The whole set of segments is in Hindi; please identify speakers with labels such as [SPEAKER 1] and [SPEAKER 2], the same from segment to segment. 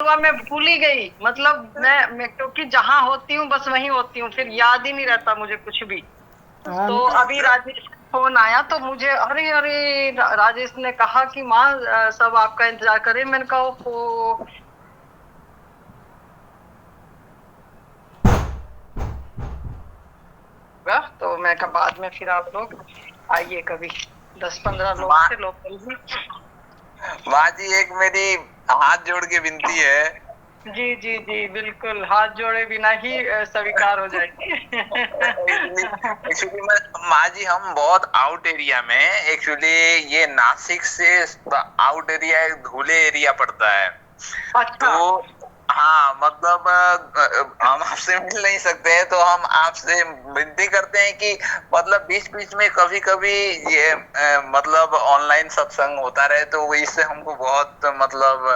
[SPEAKER 1] हुआ मैं भूल ही गई, मतलब मैं क्योंकि जहाँ होती हूँ बस वहीं होती हूँ, फिर याद ही नहीं रहता मुझे कुछ भी।
[SPEAKER 2] हाँ
[SPEAKER 1] तो अभी राजेश का फोन आया तो मुझे अरे अरे राजेश ने कहा कि माँ सब आपका इंतजार करे। मैंने कहा ओहो। तो मैं कहा बाद में फिर आप लोग आइए कभी, 10-15 लोग
[SPEAKER 3] माँ
[SPEAKER 1] थे लोकल ही।
[SPEAKER 3] माँ जी, एक मेरी हाथ जोड़ के विनती है।
[SPEAKER 1] जी जी जी बिल्कुल, हाथ जोड़े बिना ही स्वीकार हो जाएगी।
[SPEAKER 3] एक्चुअली माँ जी, हम बहुत आउट एरिया में, एक्चुअली ये नासिक से आउट एरिया, धुले एरिया पड़ता है।
[SPEAKER 1] अच्छा।
[SPEAKER 3] तो हाँ, मतलब हम आपसे मिल नहीं सकते हैं, तो हम आपसे विनती करते हैं कि मतलब बीच बीच में कभी कभी ये मतलब ऑनलाइन सत्संग होता रहे, तो इससे हमको बहुत मतलब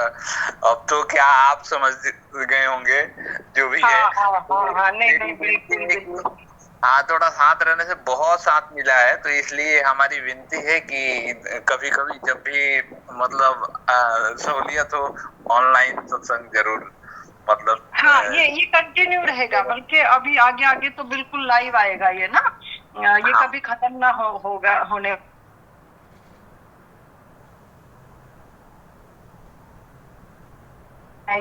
[SPEAKER 3] अब तो क्या आप समझ गए होंगे जो भी है।
[SPEAKER 1] हाँ हाँ
[SPEAKER 3] तो
[SPEAKER 1] हाँ हाँ, नहीं
[SPEAKER 3] मेरी
[SPEAKER 1] नहीं
[SPEAKER 3] विनती
[SPEAKER 1] बिल्कुल
[SPEAKER 3] है
[SPEAKER 1] बिल्कुल।
[SPEAKER 3] कि हाँ, थोड़ा साथ रहने से बहुत साथ मिला है, तो इसलिए हमारी विनती है कि कभी कभी जब भी मतलब सहूलियत हो, ऑनलाइन सत्संग जरूर मतलब
[SPEAKER 1] हाँ ये कंटिन्यू रहेगा, बल्कि अभी आगे आगे तो बिल्कुल लाइव आएगा ये ना। ये
[SPEAKER 3] हाँ
[SPEAKER 1] कभी खत्म ना होगा होने,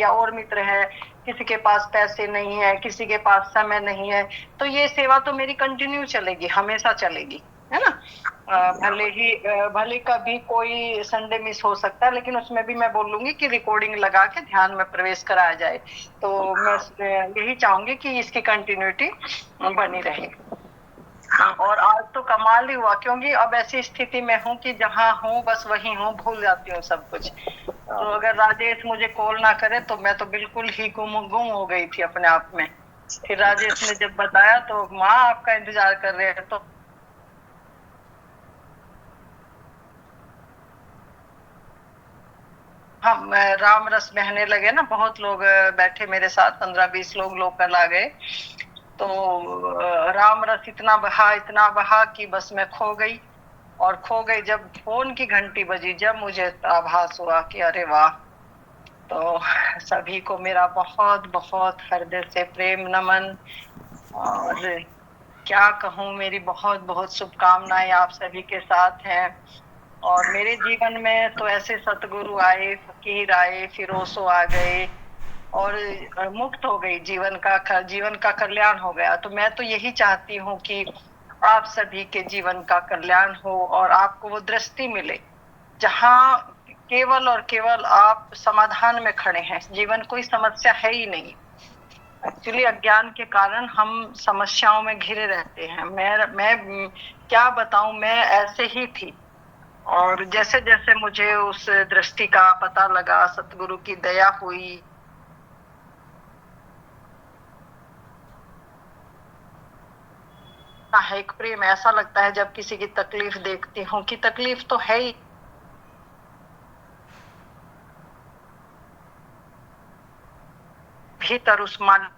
[SPEAKER 1] या और मित्र है, किसी के पास पैसे नहीं है, किसी के पास समय नहीं है, तो ये सेवा तो मेरी कंटिन्यू चलेगी, हमेशा चलेगी, है ना। भले कभी कोई संडे मिस हो सकता है, लेकिन उसमें भी मैं बोलूंगी कि रिकॉर्डिंग लगा के ध्यान में प्रवेश कराया जाए। तो मैं यही चाहूंगी कि इसकी कंटिन्यूटी बनी रहे। और आज तो कमाल ही हुआ, क्योंकि अब ऐसी स्थिति में हूँ कि जहाँ हूँ बस वही हूँ, भूल जाती हूँ सब कुछ। तो अगर राजेश मुझे कॉल ना करे तो मैं तो बिल्कुल ही गुम गुम हो गई थी अपने आप में। फिर राजेश ने जब बताया तो माँ आपका इंतजार कर रहे हैं, तो हम राम रस बहने लगे ना, बहुत लोग बैठे मेरे साथ, 15-20 लोग लोकल आ गए। तो राम रस इतना बहा कि बस मैं खो गई। और खो गई जब फोन की घंटी बजी, जब मुझे आभास हुआ कि अरे वाह। तो सभी को मेरा बहुत बहुत हृदय से प्रेम नमन। और क्या कहूँ, मेरी बहुत बहुत शुभकामनाएं आप सभी के साथ हैं। और मेरे जीवन में तो ऐसे सतगुरु आए, फकीर आए, फिर ओशो आ गए, और मुक्त हो गई, जीवन का कल्याण हो गया। तो मैं तो यही चाहती हूँ कि आप सभी के जीवन का कल्याण हो और आपको वो दृष्टि मिले जहाँ केवल और केवल आप समाधान में खड़े हैं, जीवन कोई समस्या है ही नहीं। एक्चुअली अज्ञान के कारण हम समस्याओं में घिरे रहते हैं। मैं क्या बताऊं, मैं ऐसे ही थी। और जैसे जैसे मुझे उस दृष्टि का पता लगा, सतगुरु की दया हुई, है एक प्रेम, ऐसा लगता है जब किसी की तकलीफ देखती हूँ कि तकलीफ तो है ही, भीतर उस मान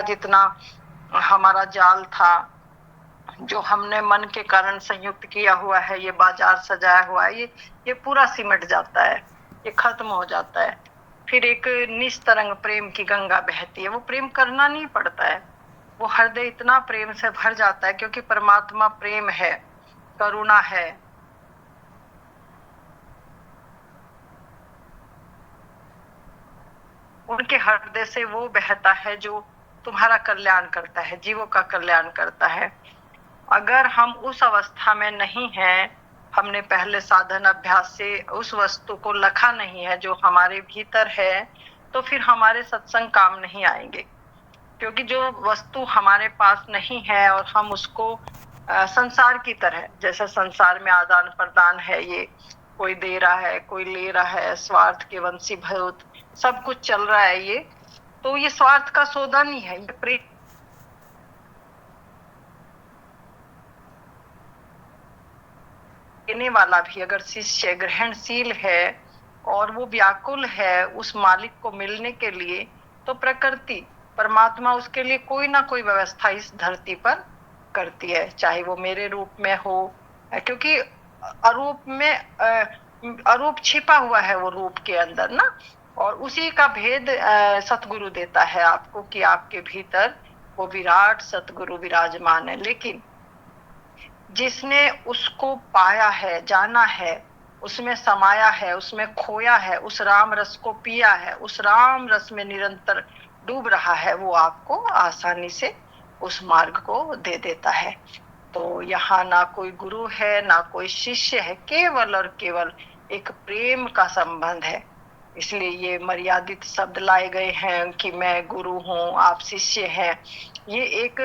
[SPEAKER 1] जितना हमारा जाल था, जो हमने मन के कारण संयुक्त किया हुआ है, ये बाजार सजाया हुआ है, ये पूरा सिमट जाता है, ये खत्म हो जाता है। फिर एक निस्तरंग प्रेम की गंगा बहती है। वो प्रेम करना नहीं पड़ता है, वो हृदय इतना प्रेम से भर जाता है, क्योंकि परमात्मा प्रेम है, करुणा है। उनके हृदय से वो बहता है जो तुम्हारा कल्याण करता है, जीवों का कल्याण करता है। अगर हम उस अवस्था में नहीं हैं, हमने पहले साधन अभ्यास से उस वस्तु को लखा नहीं है जो हमारे भीतर है, तो फिर हमारे सत्संग काम नहीं आएंगे। क्योंकि जो वस्तु हमारे पास नहीं है और हम उसको संसार की तरह, जैसे संसार में आदान प्रदान है, ये कोई दे रहा है, कोई ले रहा है, स्वार्थ के वंशीभूत सब कुछ चल रहा है ये। तो ये स्वार्थ का सौदा नहीं है, ये प्रेम देने वाला भी अगर शिष्य ग्रहणशील है और वो व्याकुल है उस मालिक को मिलने के लिए, तो प्रकृति परमात्मा उसके लिए कोई ना कोई व्यवस्था इस धरती पर करती है, चाहे वो मेरे रूप में हो। क्योंकि अरूप में अरूप छिपा हुआ है वो रूप के अंदर ना, और उसी का भेद सतगुरु देता है आपको कि आपके भीतर वो विराट सतगुरु विराजमान है। लेकिन जिसने उसको पाया है, जाना है, उसमें समाया है, उसमें खोया है, उस राम रस को पिया है, उस राम रस में निरंतर डूब रहा है, वो आपको आसानी से उस मार्ग को दे देता है। तो यहाँ ना कोई गुरु है, ना कोई शिष्य है, केवल और केवल एक प्रेम का संबंध है। इसलिए ये मर्यादित शब्द लाए गए हैं कि मैं गुरु हूँ, आप शिष्य हैं। ये एक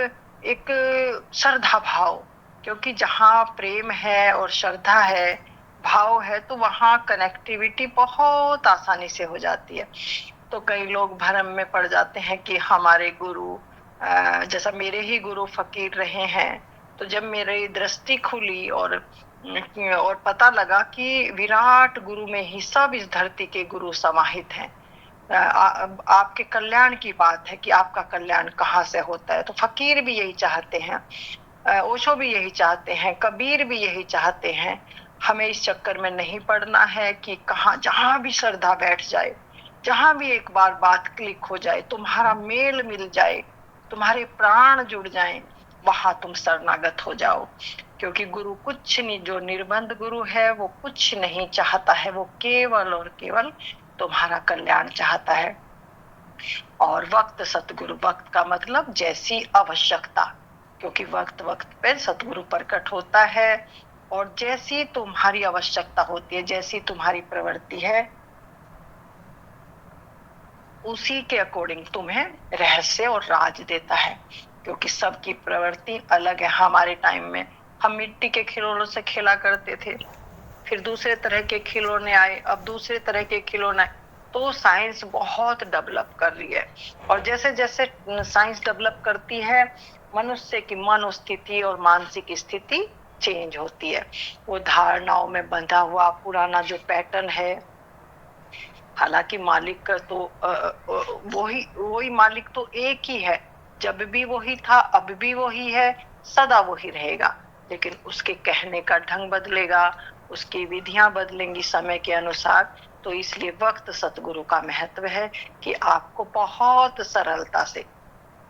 [SPEAKER 1] एक श्रद्धा भाव, क्योंकि जहाँ प्रेम है और श्रद्धा है, भाव है, तो वहाँ कनेक्टिविटी बहुत आसानी से हो जाती है। तो कई लोग भ्रम में पड़ जाते हैं कि हमारे गुरु, जैसा मेरे ही गुरु फकीर रहे हैं, तो जब मेरी दृष्टि खुली और पता लगा कि विराट गुरु में ही सब इस धरती के गुरु समाहित हैं। आपके कल्याण की बात है कि आपका कल्याण कहाँ से होता है, तो फकीर भी यही चाहते हैं, ओशो भी यही चाहते हैं, कबीर भी यही चाहते हैं। हमें इस चक्कर में नहीं पड़ना है कि कहाँ, जहां भी श्रद्धा बैठ जाए, जहां भी एक बार बात क्लिक हो जाए, तुम्हारा मेल मिल जाए, तुम्हारे प्राण जुड़ जाएं, वहां तुम शरणागत हो जाओ। क्योंकि गुरु कुछ नहीं, जो निर्बंध गुरु है वो कुछ नहीं चाहता है, वो केवल और केवल तुम्हारा कल्याण चाहता है। और वक्त सतगुरु, वक्त का मतलब जैसी आवश्यकता, क्योंकि वक्त वक्त पे सतगुरु प्रकट होता है, और जैसी तुम्हारी आवश्यकता होती है, जैसी तुम्हारी प्रवृत्ति है, उसी के अकॉर्डिंग तुम्हें रहस्य और राज देता है। क्योंकि सबकी प्रवृत्ति अलग है। हमारे टाइम में हम मिट्टी के खिलौनों से खेला करते थे, फिर दूसरे तरह के खिलौने आए, अब दूसरे तरह के खिलौने। तो साइंस बहुत डेवलप कर रही है, और जैसे जैसे साइंस डेवलप करती है, मनुष्य की मनोस्थिति और मानसिक स्थिति चेंज होती है। वो धारणाओं में बंधा हुआ पुराना जो पैटर्न है, हालांकि मालिक का तो वही वही मालिक तो एक ही है, जब भी वही था, अब भी वही है, सदा वही रहेगा। लेकिन उसके कहने का ढंग बदलेगा, उसकी विधियां बदलेंगी समय के अनुसार। तो इसलिए वक्त सतगुरु का महत्व है कि आपको बहुत सरलता से,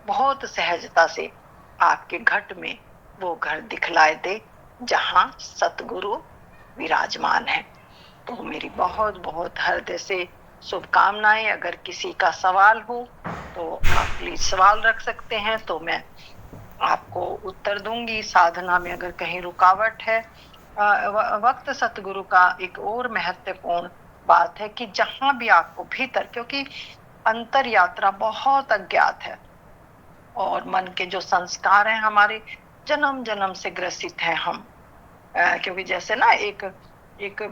[SPEAKER 1] बहुत सहजता से आपके घट में वो घर दिखलाए दे जहां सतगुरु विराजमान है। तो मेरी बहुत बहुत हृदय से शुभकामनाएं। अगर किसी का सवाल हो तो आप प्लीज सवाल रख सकते हैं, तो मैं आपको उत्तर दूंगी। साधना में अगर कहीं रुकावट है, वक्त सतगुरु का एक और महत्वपूर्ण बात है कि जहां भी आपको भीतर, क्योंकि अंतर यात्रा बहुत अज्ञात है, और मन के जो संस्कार हैं हमारे जन्म जन्म से ग्रसित हैं हम। क्योंकि जैसे ना एक एक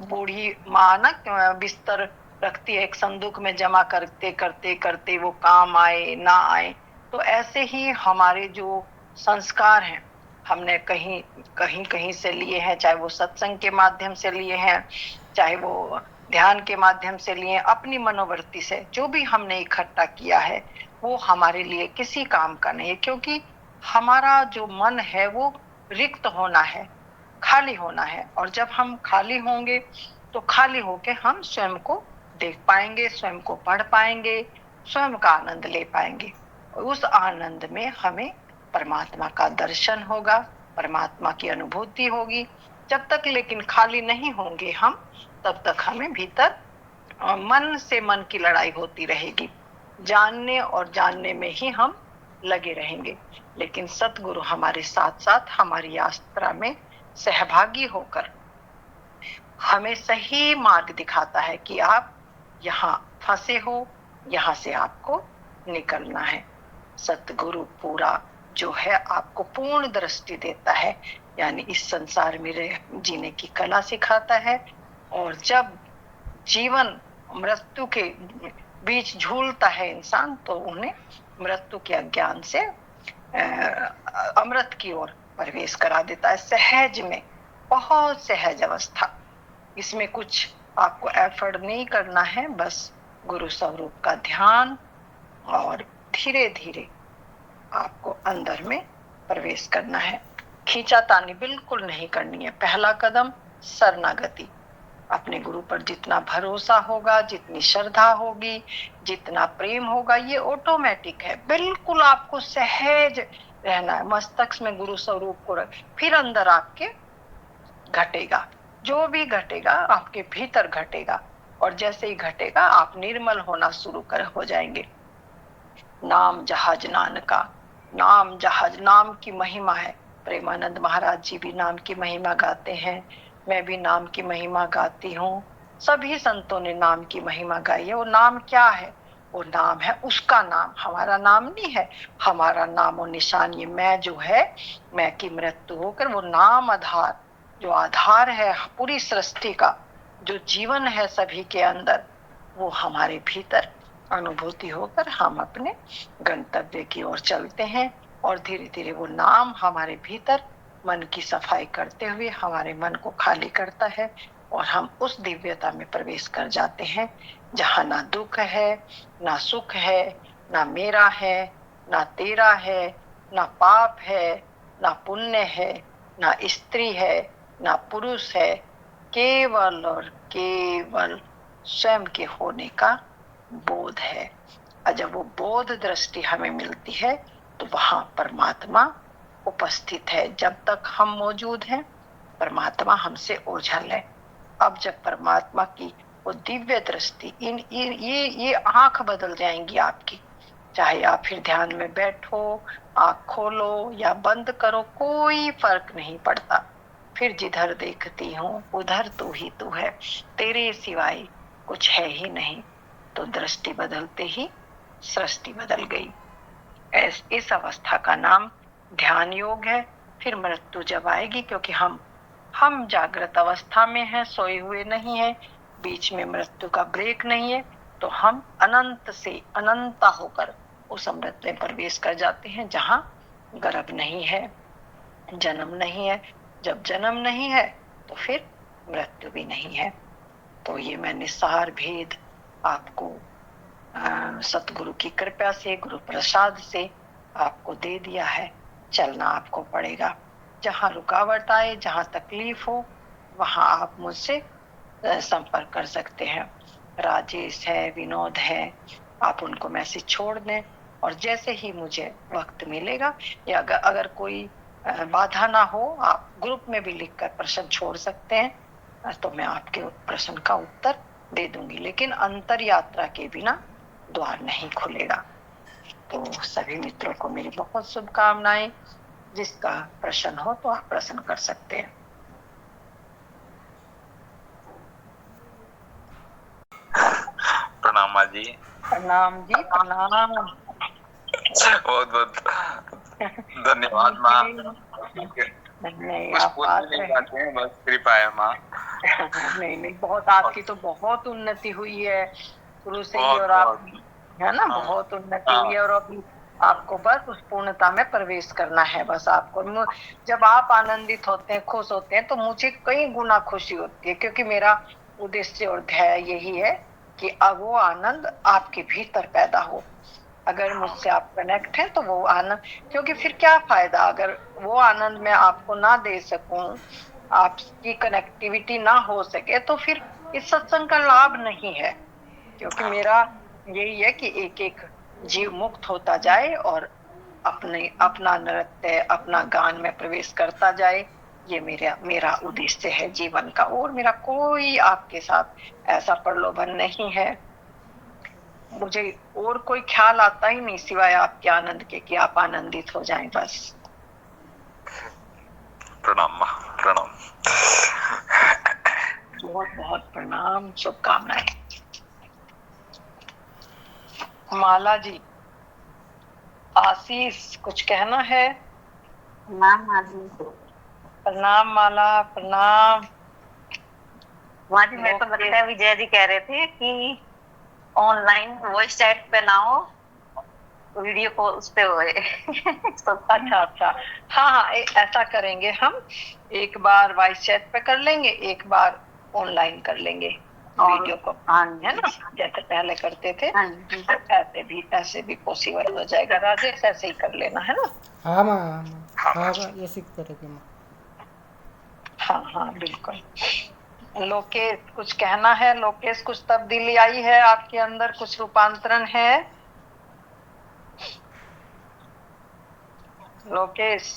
[SPEAKER 1] बूढ़ी माँ ना बिस्तर रखती है, एक संदूक में जमा करते करते करते वो काम आए ना आए, तो ऐसे ही हमारे जो संस्कार हैं, हमने कहीं कहीं कहीं से लिए हैं, चाहे वो सत्संग के माध्यम से लिए हैं, चाहे वो ध्यान के माध्यम से लिए, अपनी मनोवृत्ति से जो भी हमने इकट्ठा किया है, वो हमारे लिए किसी काम का नहीं है। क्योंकि हमारा जो मन है वो रिक्त होना है, खाली होना है, और जब हम खाली होंगे तो खाली होके हम स्वयं को देख पाएंगे, स्वयं को पढ़ पाएंगे, स्वयं का आनंद ले पाएंगे। उस आनंद में हमें परमात्मा का दर्शन होगा, परमात्मा की अनुभूति होगी। जब तक लेकिन खाली नहीं होंगे हम, तब तक हमें भीतर मन से मन की लड़ाई होती रहेगी, जानने और जानने में ही हम लगे रहेंगे। लेकिन सतगुरु हमारे साथ साथ हमारी यात्रा में सहभागी होकर हमें सही मार्ग दिखाता है कि आप यहाँ फंसे हो, यहाँ से आपको निकलना है। सतगुरु पूरा जो है आपको पूर्ण दृष्टि देता है, यानी इस संसार में जीने की कला सिखाता है। और जब जीवन मृत्यु के बीच झूलता है इंसान, तो उन्हें मृत्यु के अज्ञान से अमृत की ओर प्रवेश करा देता है, सहज में, बहुत सहज अवस्था। इसमें कुछ आपको एफर्ट नहीं करना है, बस गुरु स्वरूप का ध्यान, और धीरे धीरे आपको अंदर में प्रवेश करना है। खींचातानी बिल्कुल नहीं करनी है। पहला कदम शरणागति। अपने गुरु पर जितना भरोसा होगा, जितनी श्रद्धा होगी, जितना प्रेम होगा, ये ऑटोमेटिक है। बिल्कुल आपको सहज रहना है, मस्तक में गुरु स्वरूप को रख, फिर अंदर आपके घटेगा, जो भी घटेगा आपके भीतर घटेगा, और जैसे ही घटेगा आप निर्मल होना शुरू हो जाएंगे। नाम जहाज नान का, नाम जहाज, नाम की महिमा है। प्रेमानंद महाराज जी भी नाम की महिमा गाते हैं, मैं भी नाम की महिमा गाती हूँ, सभी संतों ने नाम की महिमा गाई है। वो नाम क्या है? वो नाम है उसका नाम, हमारा नाम नहीं है। हमारा नाम और निशान ये मैं जो है, मैं की मृत्यु होकर वो नाम आधार, जो आधार है पूरी सृष्टि का, जो जीवन है सभी के अंदर, वो हमारे भीतर अनुभूति होकर हम अपने गंतव्य की ओर चलते हैं। और धीरे धीरे वो नाम हमारे भीतर मन की सफाई करते हुए हमारे मन को खाली करता है, और हम उस दिव्यता में प्रवेश कर जाते हैं जहाँ ना दुख है, ना सुख है, ना मेरा है, ना तेरा है, ना पाप है, ना पुण्य है, ना स्त्री है, ना पुरुष है, केवल और केवल स्वयं के होने का बोध है। और जब वो बोध दृष्टि हमें मिलती है तो वहां परमात्मा उपस्थित है। जब तक हम मौजूद हैं परमात्मा हमसे ओझल है। अब जब परमात्मा की वो दिव्य दृष्टि, ये आंख बदल जाएंगी आपकी, चाहे आप फिर ध्यान में बैठो, आंख खोलो या बंद करो, कोई फर्क नहीं पड़ता। फिर जिधर देखती हूँ उधर तू ही तू है, तेरे सिवाय कुछ है ही नहीं। तो दृष्टि बदलते ही सृष्टि बदल गई। इस अवस्था का नाम ध्यान योग है। फिर मृत्यु जब आएगी, क्योंकि हम जागृत अवस्था में हैं, सोए हुए नहीं है, बीच में मृत्यु का ब्रेक नहीं है, तो हम अनंत से अनंता होकर उस अमृत में प्रवेश कर जाते हैं जहां गर्भ नहीं है, जन्म नहीं है। जब जन्म नहीं है तो फिर मृत्यु भी नहीं है। तो ये मैंने सार भेद आपको सतगुरु की कृपा से, गुरु प्रसाद से आपको दे दिया है। चलना आपको पड़ेगा। जहां रुकावट आए, जहां तकलीफ हो, वहां आप मुझसे संपर्क कर सकते हैं। राजेश है, विनोद है, आप उनको मैसेज छोड़ दें, और जैसे ही मुझे वक्त मिलेगा या अगर कोई बाधा ना हो, आप ग्रुप में भी लिखकर प्रश्न छोड़ सकते हैं, तो मैं आपके प्रश्न का उत्तर दे दूंगी। लेकिन अंतर यात्रा के बिना द्वार नहीं खुलेगा। तो सभी मित्रों को मेरी बहुत शुभकामनाएं। जिसका प्रश्न हो तो आप प्रश्न कर सकते हैं।
[SPEAKER 3] प्रणाम माँ जी।
[SPEAKER 1] प्रणाम जी, प्रणाम।
[SPEAKER 3] बहुत बहुत धन्यवाद माँ।
[SPEAKER 1] नहीं,
[SPEAKER 3] कुछ
[SPEAKER 1] आप
[SPEAKER 3] बोल
[SPEAKER 1] बात
[SPEAKER 3] नहीं
[SPEAKER 1] रहे
[SPEAKER 3] पाते हैं, बस कृपा है माँ।
[SPEAKER 1] नहीं, बहुत आपकी तो बहुत उन्नति हुई है शुरू से ही, और आप है ना, बहुत उन्नति हुई है। और अभी आपको बस उस पूर्णता में प्रवेश करना है। बस आपको जब आप आनंदित होते हैं, खुश होते हैं, तो मुझे कई गुना खुशी होती है, क्योंकि मेरा उद्देश्य और ध्येय यही है कि अब वो आनंद आपके भीतर पैदा हो। अगर मुझसे आप कनेक्ट हैं तो वो आनंद, क्योंकि फिर क्या फायदा अगर वो आनंद मैं आपको ना दे सकूं, आपकी कनेक्टिविटी ना हो सके, तो फिर इस सत्संग का लाभ नहीं है। क्योंकि मेरा यही है कि एक एक जीव मुक्त होता जाए और अपना नृत्य, अपना गान में प्रवेश करता जाए। ये मेरा उद्देश्य है जीवन का, और मेरा कोई आपके साथ ऐसा प्रलोभन नहीं है। मुझे और कोई ख्याल आता ही नहीं सिवाय आपके आनंद के, कि आप आनंदित हो जाएं बस।
[SPEAKER 3] प्रणाम माँ, प्रणाम।
[SPEAKER 1] बहुत बहुत प्रणाम, शुभकामनाएं। माला जी, आशीष कुछ कहना है?
[SPEAKER 2] प्रणाम माँ जी।
[SPEAKER 1] प्रणाम माला, प्रणाम।
[SPEAKER 2] माँ जी, मेरे को लगता है विजय जी कह रहे थे कि ऑनलाइन वॉइस चैट पे ना हो, वीडियो कॉल उस पे होए।
[SPEAKER 1] अच्छा अच्छा, हाँ, ऐसा करेंगे हम। एक बार वॉइस चैट पे कर लेंगे, एक बार ऑनलाइन कर लेंगे वीडियो को, है ना, जैसे पहले करते थे। ऐसे भी पॉसिबल हो जाएगा। राजेश, ऐसे ही कर लेना, है ना?
[SPEAKER 4] हाँ माँ, हाँ माँ, हाँ माँ, ये सीखते रहे माँ।
[SPEAKER 1] हाँ हाँ बिल्कुल। लोकेश, कुछ कहना है? लोकेश, कुछ तब्दीली आई है आपके अंदर, कुछ रूपांतरण है? लोकेश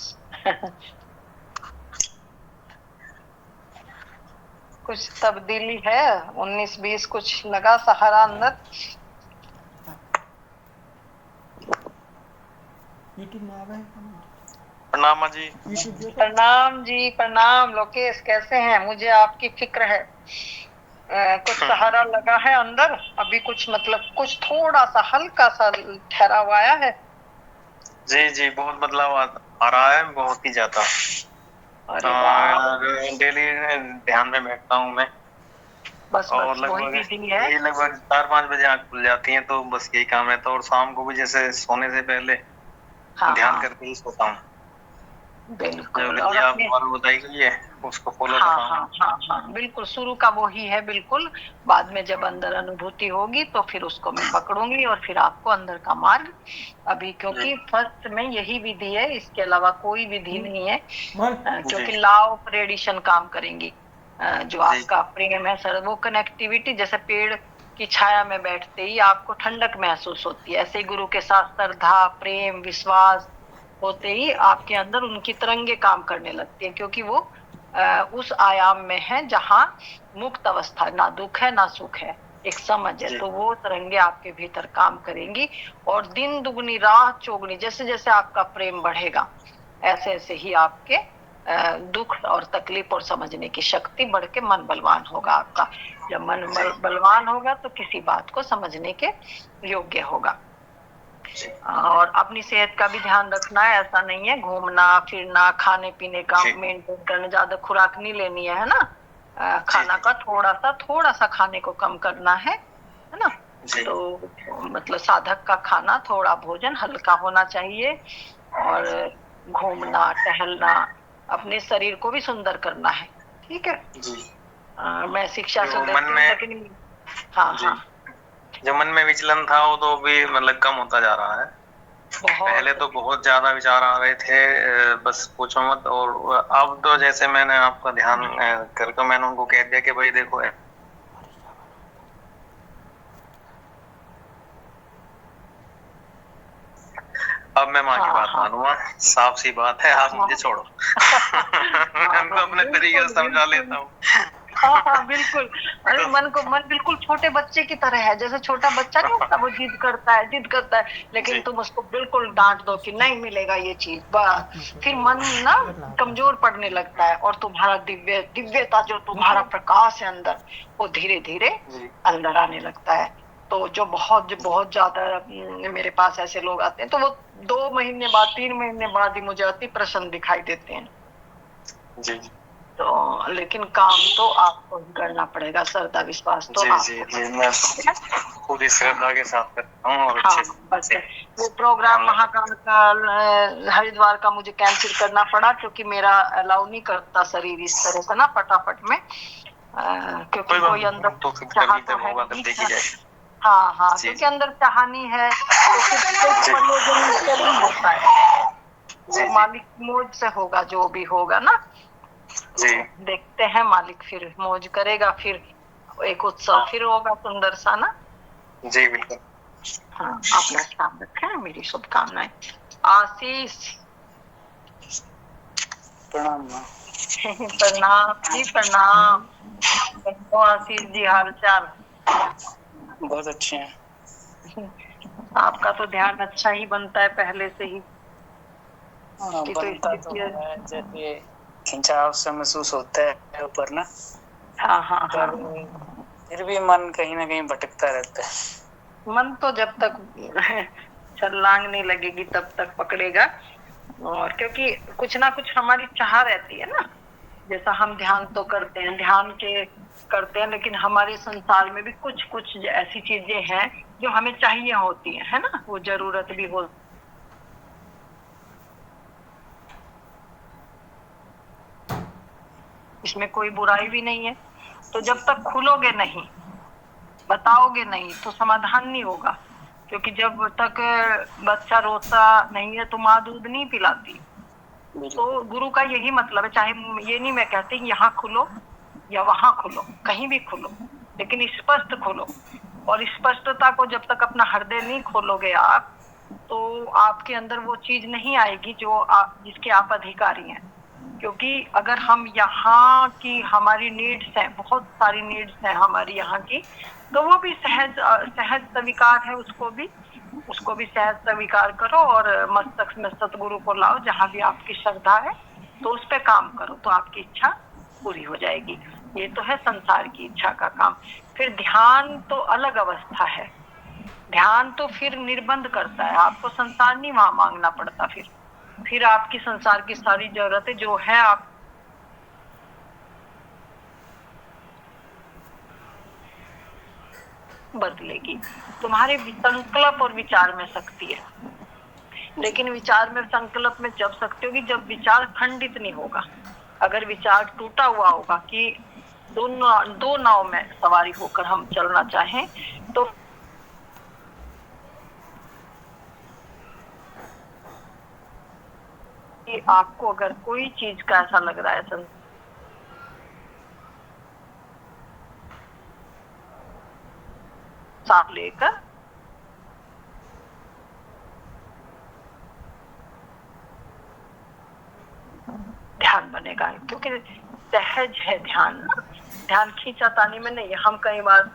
[SPEAKER 1] कुछ तब्दीली है? 19-20 कुछ लगा सहारा अंदर?
[SPEAKER 4] प्रणाम जी।
[SPEAKER 1] प्रणाम जी, प्रणाम। लोकेश कैसे हैं? मुझे आपकी फिक्र है। कुछ सहारा लगा है अंदर अभी? कुछ मतलब कुछ थोड़ा सा हल्का सा ठहराव आया है?
[SPEAKER 4] जी जी, बहुत बदलाव आ रहा है, बहुत ही ज्यादा।
[SPEAKER 1] अरे वाह,
[SPEAKER 4] डेली ध्यान में बैठता हूँ मैं,
[SPEAKER 1] बस
[SPEAKER 4] और
[SPEAKER 1] बस वही
[SPEAKER 4] लगभग
[SPEAKER 1] विधि है।
[SPEAKER 4] यही लगभग 4-5 बजे आँख खुल जाती है, तो बस यही काम रहता है। और शाम को भी जैसे सोने से पहले
[SPEAKER 1] हाँ
[SPEAKER 4] ध्यान
[SPEAKER 1] हाँ
[SPEAKER 4] करके ही सोता हूँ। जो
[SPEAKER 1] बिल्कुल। और
[SPEAKER 4] विधि आप
[SPEAKER 1] अपने
[SPEAKER 4] द्वारा बताई गई है उसको फॉलो
[SPEAKER 1] हाँ
[SPEAKER 4] कर रहा
[SPEAKER 1] हाँ
[SPEAKER 4] हूँ।
[SPEAKER 1] हाँ हाँ बिल्कुल, शुरू का वो ही है बिल्कुल। बाद में जब अंदर अनुभूति होगी तो फिर उसको मैं पकड़ूंगी और फिर आपको अंदर का मार्ग। अभी क्योंकि फर्स्ट में यही विधि है, इसके अलावा कोई विधि नहीं है। क्योंकि लॉ ऑफ रेडिएशन काम करेंगी। जो आपका प्रेम है सर, वो कनेक्टिविटी, जैसे पेड़ की छाया में बैठते ही आपको ठंडक महसूस होती है, ऐसे ही गुरु के साथ श्रद्धा, प्रेम, विश्वास होते ही आपके अंदर उनकी तरंगे काम करने लगती है, क्योंकि वो उस आयाम में है जहां मुक्त अवस्था, ना दुख है ना सुख है, एक समझ है। तो वो तरंगे आपके भीतर काम करेंगी और दिन दुगनी रात चौगुनी, जैसे जैसे आपका प्रेम बढ़ेगा ऐसे ऐसे ही आपके दुख और तकलीफ और समझने की शक्ति बढ़ के मन बलवान होगा आपका। जब मन बलवान होगा तो किसी बात को समझने के योग्य होगा। और अपनी सेहत का भी ध्यान रखना है, ऐसा नहीं है घूमना फिरना, खाने पीने का मेंटेन करना, ज्यादा खुराक नहीं लेनी है ना। खाना का थोड़ा सा खाने को कम करना है ना। तो मतलब साधक का खाना, थोड़ा भोजन हल्का होना चाहिए। और घूमना टहलना, अपने शरीर को भी सुंदर करना है। ठीक है। मैं शिक्षा से देती हूँ लेकिन हाँ हाँ
[SPEAKER 4] जो मन में विचलन था वो तो भी मतलब कम होता जा रहा है। पहले तो बहुत ज्यादा विचार आ रहे थे, बस पूछो मत। और अब तो जैसे मैंने आपका ध्यान करके मैंने उनको कह दिया कि भाई देखो, अब मैं माँ की बात मानूंगा। साफ सी बात है, आप मुझे छोड़ो। मैं उनको अपने तरीके से समझा लेता हूँ।
[SPEAKER 1] हाँ हाँ बिल्कुल। अरे मन बिल्कुल छोटे बच्चे की तरह है, जैसे छोटा बच्चा नहीं होता, वो जिद करता है, लेकिन तुम उसको बिल्कुल डांट दो कि नहीं मिलेगा ये चीज, बस फिर मन ना कमजोर पड़ने लगता है और तुम्हारा दिव्यता, जो तुम्हारा प्रकाश है अंदर, वो धीरे धीरे अंदर आने लगता है। तो जो बहुत ज्यादा मेरे पास ऐसे लोग आते हैं, तो वो 2 महीने बाद 3 महीने बाद ही मुझे अति प्रसन्न दिखाई देते हैं।
[SPEAKER 4] जी।
[SPEAKER 1] तो लेकिन काम तो आपको ही करना पड़ेगा, श्रद्धा विश्वास तो आपको।
[SPEAKER 4] मैं पूरी श्रद्धा के साथ करता हूँ। और
[SPEAKER 1] हाँ बस वो प्रोग्राम महाकाल का हरिद्वार का मुझे कैंसिल करना पड़ा, क्योंकि मेरा अलाउ नहीं करता शरीर इस तरह से ना फटाफट में। क्योंकि कोई अंदर
[SPEAKER 4] तो
[SPEAKER 1] चाह तो है नहीं। हाँ हाँ क्योंकि अंदर चाहनी है तो फिर होता है। मालिक मौज से होगा जो भी होगा ना। देखते हैं, मालिक फिर मौज करेगा, फिर एक उत्सव फिर होगा सुंदर सा ना।
[SPEAKER 4] जी बिल्कुल।
[SPEAKER 1] हाँ, अपना ख्याल रखें, मेरी शुभकामनाएं। आशीष
[SPEAKER 5] प्रणाम।
[SPEAKER 1] प्रणाम जी, प्रणाम। आशीष जी, हाल चाल?
[SPEAKER 5] बहुत अच्छे हैं।
[SPEAKER 1] आपका तो ध्यान अच्छा ही बनता है पहले से ही।
[SPEAKER 5] बनता तो है, जैसे खिंचाव सा महसूस होता है ऊपर ना।
[SPEAKER 1] हाँ हाँ हाँ।
[SPEAKER 5] फिर भी मन कहीं ना कहीं भटकता रहता है।
[SPEAKER 1] मन तो जब तक छलांग नहीं लगेगी तब तक पकड़ेगा। और क्योंकि कुछ ना कुछ हमारी चाह रहती है ना, जैसा हम ध्यान तो करते हैं लेकिन हमारे संसार में भी कुछ कुछ ऐसी चीजें हैं जो हमें चाहिए होती है ना, वो जरूरत भी हो। इसमें कोई बुराई भी नहीं है। तो जब तक खुलोगे नहीं, बताओगे नहीं, तो समाधान नहीं होगा। क्योंकि जब तक बच्चा रोता नहीं है तो माँ दूध नहीं पिलाती। तो गुरु का यही मतलब है, चाहे ये नहीं मैं कहती यहाँ खुलो या वहां खुलो, कहीं भी खुलो, लेकिन स्पष्ट खोलो। और स्पष्टता को जब तक अपना हृदय नहीं खोलोगे आप, तो आपके अंदर वो चीज नहीं आएगी जो जिसके आप अधिकारी हैं। क्योंकि अगर हम यहाँ की हमारी नीड्स हैं, बहुत सारी नीड्स हैं हमारी यहाँ की, तो वो भी सहज स्वीकार है, उसको भी सहज स्वीकार करो और मस्तक में सतगुरु को लाओ। जहाँ भी आपकी श्रद्धा है तो उस पे काम करो, तो आपकी इच्छा पूरी हो जाएगी। ये तो है संसार की इच्छा का काम। फिर ध्यान तो अलग अवस्था है। ध्यान तो फिर निर्बंध करता है, आपको संसार नहीं वहां मांगना पड़ता। फिर आपकी संसार की सारी जरूरतें जो है आप बदलेगी। तुम्हारे संकल्प और विचार में शक्ति है, लेकिन विचार में संकल्प में जब शक्ति होगी जब विचार खंडित नहीं होगा। अगर विचार टूटा हुआ होगा कि दो नाव में सवारी होकर हम चलना चाहें, तो आपको अगर कोई चीज का ऐसा लग रहा है साथ लेकर ध्यान बनेगा, क्योंकि सहज है ध्यान। ध्यान खींचातानी में नहीं। हम कई बार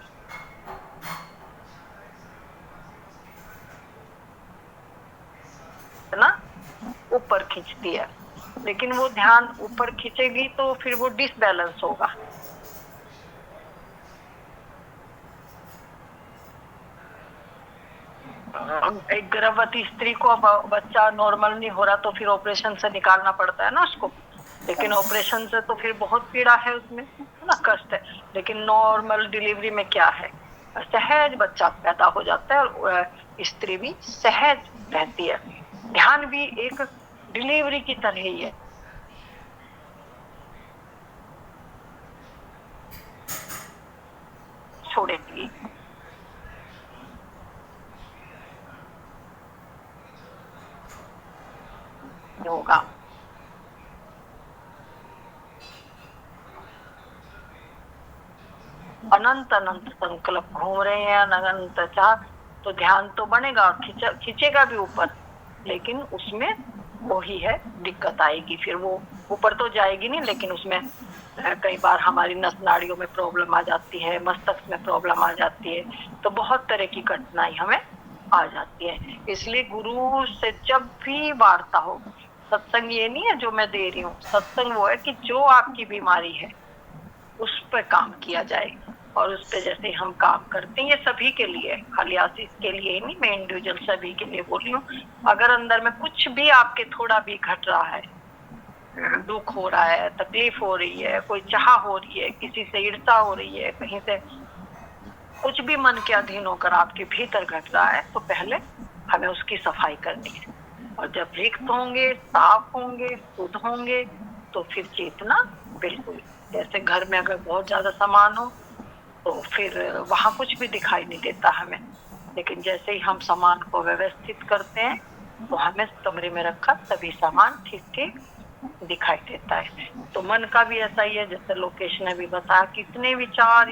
[SPEAKER 1] ना ऊपर खींचती है, लेकिन वो ध्यान ऊपर खींचेगी तो फिर वो डिसबैलेंस होगा। एक गर्भवती स्त्री को बच्चा नॉर्मल नहीं हो रहा तो फिर ऑपरेशन से निकालना पड़ता है ना उसको, लेकिन ऑपरेशन से तो फिर बहुत पीड़ा है उसमें, है ना, कष्ट है। लेकिन नॉर्मल डिलीवरी में क्या है, सहज बच्चा पैदा हो जाता है और स्त्री भी सहज रहती है। ध्यान भी एक डिलीवरी की तरह ही है। छोड़ेगी होगा। अनंत अनंत संकल्प घूम रहे हैं, अनंत चाह, तो ध्यान तो बनेगा, खींचेगा भी ऊपर, लेकिन उसमें वही है दिक्कत आएगी। फिर वो ऊपर तो जाएगी नहीं, लेकिन उसमें कई बार हमारी नस नाड़ियों में प्रॉब्लम आ जाती है, मस्तिष्क में प्रॉब्लम आ जाती है, तो बहुत तरह की कठिनाई हमें आ जाती है। इसलिए गुरु से जब भी वार्ता हो, सत्संग ये नहीं है जो मैं दे रही हूँ, सत्संग वो है कि जो आपकी बीमारी है उस पर काम किया जाए। और उस पर जैसे हम काम करते हैं, ये सभी के लिए, खाली आशीष के लिए ही नहीं, मैं इंडिविजुअल सभी के लिए बोल रही हूँ। अगर अंदर में कुछ भी आपके थोड़ा भी घट रहा है, दुख हो रहा है, तकलीफ हो रही है, कोई चाह हो रही है, किसी से ईर्ष्या हो रही है, कहीं से कुछ भी मन के अधीन होकर आपके भीतर घट रहा है, तो पहले हमें उसकी सफाई करनी है। और जब रिक्त होंगे, साफ होंगे, शुद्ध होंगे, तो फिर चेतना बिल्कुल, जैसे घर में अगर बहुत ज्यादा सामान हो तो फिर वहां कुछ भी दिखाई नहीं देता हमें, लेकिन जैसे ही हम सामान को व्यवस्थित करते हैं तो हमें कमरे में रखा सभी सामान ठीक ठीक दिखाई देता है। तो मन का भी ऐसा ही है, जैसे लोकेश ने भी बताया कि इतने विचार,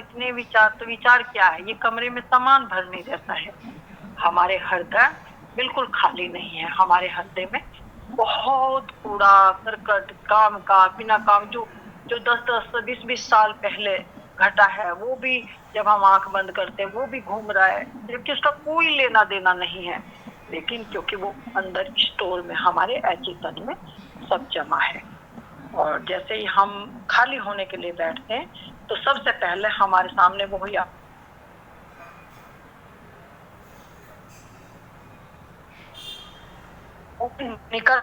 [SPEAKER 1] तो विचार क्या है, ये कमरे में सामान भरने जैसा है। हमारे हृदय बिल्कुल खाली नहीं है, हमारे हृदय में बहुत कूड़ा करकट, काम का बिना काम, जो 10-10 20-20 साल पहले घटा है, वो भी जब हम आंख बंद करते हैं वो भी घूम रहा है, जबकि उसका कोई लेना देना नहीं है, लेकिन क्योंकि वो अंदर स्टोर में हमारे अचेतन में सब जमा है। और जैसे ही हम खाली होने के लिए बैठते हैं तो सबसे पहले हमारे सामने वो ही निकल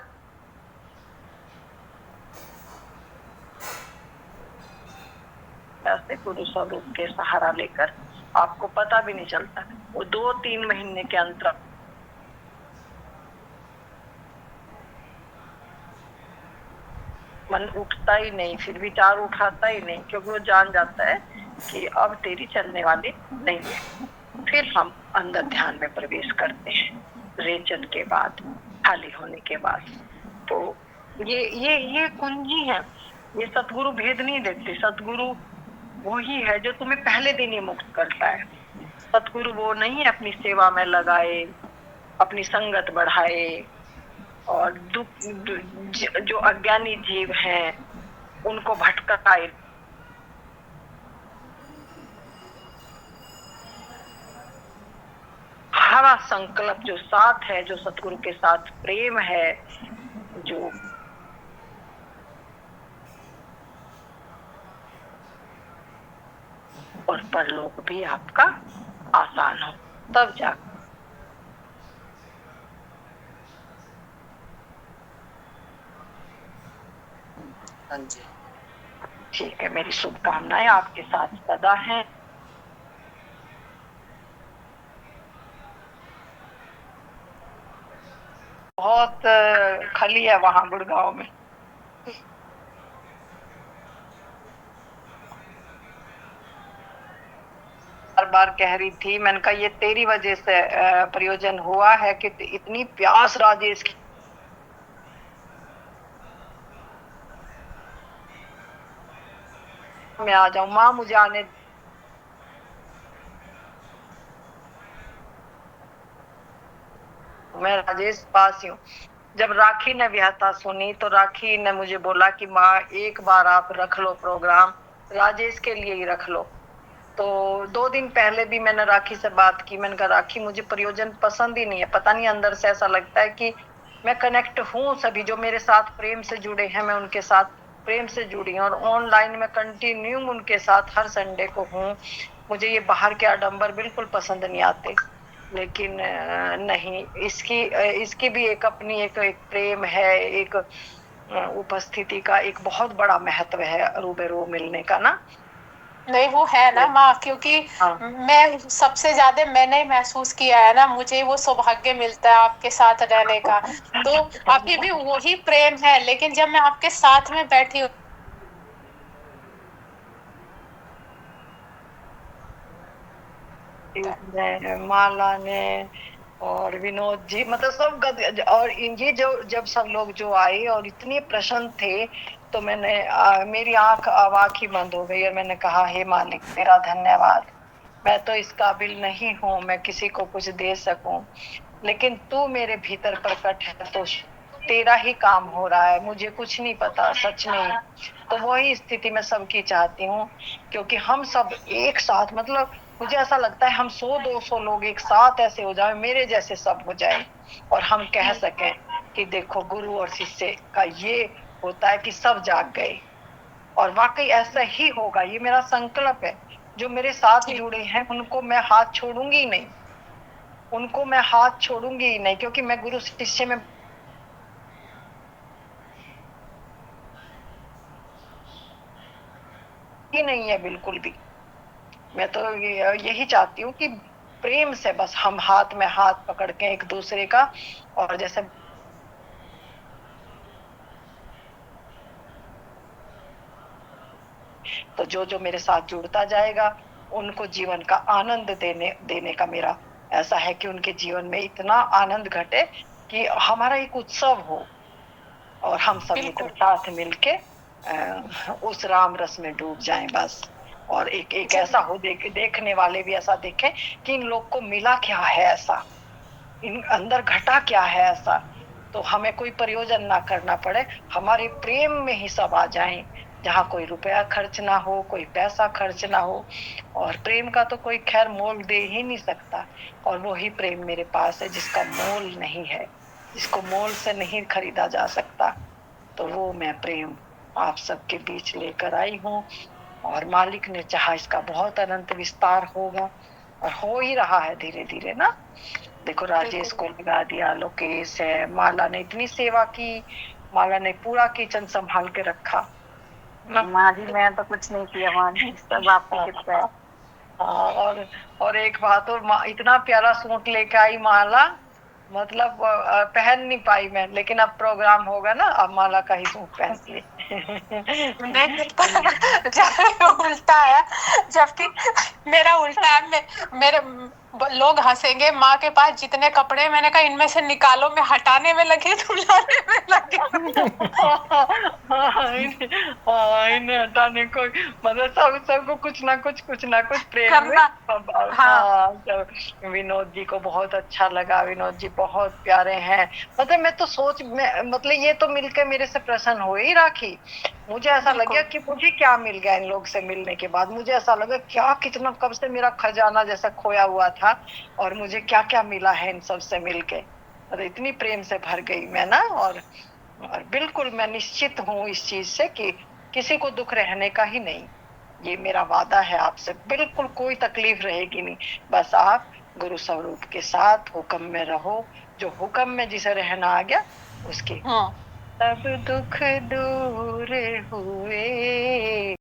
[SPEAKER 1] ऐसे गुरु स्वरूप के सहारा लेकर, आपको पता भी नहीं चलता, वो 2-3 महीने के अंतर मन उठता ही नहीं, फिर विचार उठाता ही नहीं, क्योंकि वो जान जाता है कि अब तेरी चलने वाली नहीं है। फिर हम अंदर ध्यान में प्रवेश करते हैं, रेचन के बाद, खाली होने के बाद। तो ये कुंजी है। ये सतगुरु भेद नहीं देते। सतगुरु वही है जो तुम्हें पहले दिन ही मुक्त करता है। सतगुरु वो नहीं है अपनी सेवा में लगाए, अपनी संगत बढ़ाए और जो अज्ञानी जीव हैं उनको भटकाए। हमारा संकल्प जो साथ है, जो सतगुरु के साथ प्रेम है, जो और परलोक भी आपका आसान हो, तब जा।
[SPEAKER 5] हाँ जी,
[SPEAKER 1] ठीक है, मेरी शुभकामनाएं आपके साथ सदा हैं। बहुत खली है वहां गुड़गांव में। बार कह रही थी, मैंने कहा ये तेरी वजह से प्रयोजन हुआ है कि इतनी प्यास राजेश की मैं आ जाऊं। माँ मुझे आने, मैं राजेश पास ही हूँ। जब राखी ने व्यथा सुनी तो राखी ने मुझे बोला कि माँ एक बार आप रख लो प्रोग्राम, राजेश के लिए ही रख लो। तो 2 दिन पहले भी मैंने राखी से बात की। मैंने कहा राखी मुझे प्रयोजन पसंद ही नहीं है, पता नहीं अंदर से ऐसा लगता है कि मैं कनेक्ट हूँ, सभी जो मेरे साथ प्रेम से जुड़े हैं मैं उनके साथ प्रेम से जुड़ी हूँ और ऑनलाइन में कंटिन्यू उनके साथ हर संडे को हूँ। मुझे ये बाहर के आडंबर बिल्कुल पसंद नहीं आते, लेकिन नहीं, इसकी भी एक अपनी एक प्रेम है, एक उपस्थिति का एक बहुत बड़ा महत्व है रूबरू मिलने का ना।
[SPEAKER 6] नहीं वो है ना माँ, क्योंकि मैं सबसे ज्यादा मैंने महसूस किया है ना, मुझे वो सौभाग्य मिलता है आपके साथ रहने का। तो अभी भी वही प्रेम है, लेकिन जब मैं आपके साथ में बैठी हूँ
[SPEAKER 1] माला ने और विनोद जी, मतलब सब और ये जो जब सब लोग जो आए और इतने प्रसन्न थे तो मैंने मेरी आँख ही बंद हो गई और मैंने कहा हे मालिक तेरा धन्यवाद। मैं तो इस काबिल नहीं हूँ मैं किसी को कुछ दे सकूं, लेकिन तू मेरे भीतर प्रकट है तो तेरा ही काम हो रहा है, मुझे कुछ नहीं पता सच में। तो वही स्थिति मैं सबकी चाहती हूँ, क्योंकि हम सब एक साथ, मतलब मुझे ऐसा लगता है हम 100-200 लोग एक साथ ऐसे हो जाए, मेरे जैसे सब हो जाए और हम कह सकें कि देखो गुरु और शिष्य का ये होता है कि सब जाग गए। और वाकई ऐसा ही होगा, ये मेरा संकल्प है। जो मेरे साथ जुड़े हैं उनको मैं हाथ छोड़ूंगी ही नहीं, उनको मैं हाथ छोड़ूंगी ही नहीं, क्योंकि मैं गुरु शिष्य में ही नहीं है बिल्कुल भी। मैं तो यही चाहती हूँ कि प्रेम से बस हम हाथ में हाथ पकड़ के एक दूसरे का, और जैसे तो जो मेरे साथ जुड़ता जाएगा उनको जीवन का आनंद देने का मेरा ऐसा है कि उनके जीवन में इतना आनंद घटे कि हमारा एक उत्सव हो और हम सब मित्र साथ मिलके उस राम रस में डूब जाएं बस। और एक ऐसा हो देखने वाले भी ऐसा देखें कि इन लोग को मिला क्या है ऐसा, इन अंदर घटा क्या है ऐसा। तो हमें कोई प्रयोजन ना करना पड़े, हमारे प्रेम में ही सब आ जाएं, जहाँ कोई रुपया खर्च ना हो, कोई पैसा खर्च ना हो। और प्रेम का तो कोई खैर मोल दे ही नहीं सकता, और वो ही प्रेम मेरे पास है जिसका मोल नहीं है, जिसको मोल से नहीं खरीदा जा सकता। तो वो मैं प्रेम आप सबके बीच लेकर आई हूँ, और मालिक ने चाहा इसका बहुत अनंत विस्तार होगा, और हो ही रहा है धीरे धीरे ना। देखो राजेश को लगा दिया, लोकेश है, माला ने इतनी सेवा की, माला ने पूरा किचन संभाल के रखा।
[SPEAKER 2] माँ जी मैं तो कुछ नहीं किया माँ जी, सब आपकी कृपा है।
[SPEAKER 1] और एक बात और, इतना प्यारा सूट लेके आई माला, मतलब पहन नहीं पाई मैं, लेकिन अब प्रोग्राम होगा ना अब माला का ही सूट पहनती है।
[SPEAKER 6] उल्टा है, जबकि मेरा उल्टा है, मेरे लोग हंसेंगे, माँ के पास जितने कपड़े, मैंने कहा इनमें से निकालो, मैं हटाने में लगी, धुलाने में लगी।
[SPEAKER 1] इन्हें हटाने को मतलब सबको कुछ ना कुछ प्रेम में।
[SPEAKER 6] करना। हाँ।
[SPEAKER 1] विनोद जी को बहुत अच्छा लगा, विनोद जी बहुत प्यारे हैं। मतलब मैं तो मतलब ये तो मिलकर मेरे से प्रसन्न हो ही राखी। मुझे ऐसा लगा कि मुझे क्या मिल गया इन लोग से मिलने के बाद। मुझे ऐसा लगा क्या कितना कब से मेरा खजाना जैसा खोया हुआ था और मुझे क्या क्या मिला है इन सब से मिलके। मतलब इतनी प्रेम से भर गई मैं ना। और बिल्कुल मैं निश्चित हूँ इस चीज से कि किसी को दुख रहने का ही नहीं। ये मेरा वादा है आपसे, बिल्कुल कोई तकलीफ रहेगी नहीं। बस आप गुरु स्वरूप के साथ हुक्म में रहो, जो हुक्म में जिसे रहना आ गया उसके। सब दुख दूर हुए